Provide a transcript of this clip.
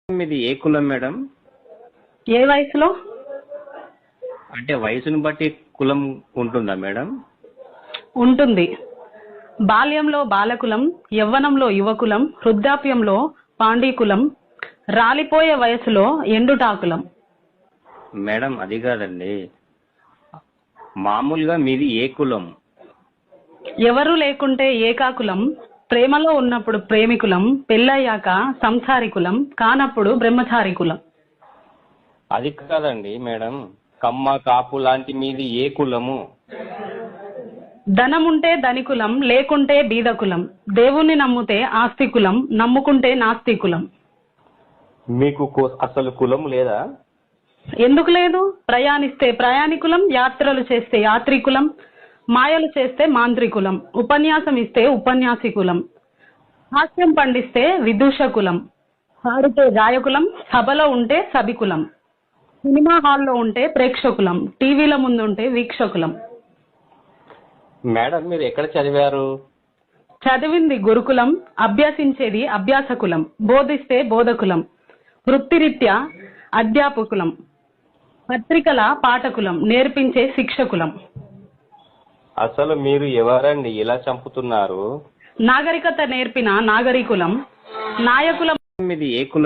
మీది ఏ కులం మేడం? ఏ వయసులో? అంటే వయసును బట్టి కులం ఉంటుందా మేడం? ఉంటుంది. బాల్యంలో బాలకులం, యవ్వనంలో యువకులం, వృద్ధాప్యంలో పాండీకులం, రాలిపోయే వయసులో ఎండుటాకులం. మేడం అది కాదండి, మామూలుగా మీది ఏ కులం? ఎవరు లేకుంటే ఏకాకులం, ప్రేమలో ఉన్నప్పుడు ప్రేమికులం, పెళ్ళయ్యాక సంసారికులం, కానప్పుడు బ్రహ్మచారికులం. అది కాదండి మేడం, కమ్మ కాపు లాంటి మీది ఏ కులము? ధనముంటే ధనికులం, లేకుంటే బీదకులం, దేవుణ్ణి నమ్ముతే ఆస్తికులం, నమ్ముకుంటే నాస్తికులం. మీకు అసలు కులం లేదా? ఎందుకు లేదు? ప్రయాణిస్తే ప్రయాణికులం, యాత్రలు చేస్తే యాత్రికులం, మాయలు చేస్తే మాంత్రికులం, ఉపన్యాసం ఇస్తే ఉపన్యాసికులం, హాస్యం పండిస్తే విదూషకులం, పాడితే గాయకులం, సభలో ఉంటే సభికులం, సినిమా హాల్లో ఉంటే ప్రేక్షకులం, టీవీల ముందు ఉంటే వీక్షకులం. మేడం మీరు ఎక్కడ చదివారు? చదివింది గురుకులం, అభ్యసించేది అభ్యాసకులం, బోధిస్తే బోధకులం, వృత్తిరీత్యా అధ్యాపకులం, పత్రికల పాఠకులం, నేర్పించే శిక్షకులం. అసలు మీరు ఎవరండి ఇలా చంపుతున్నారు? నాగరికత నేర్పిన నాగరికులం, నాయకులం. మీది ఏ కులం?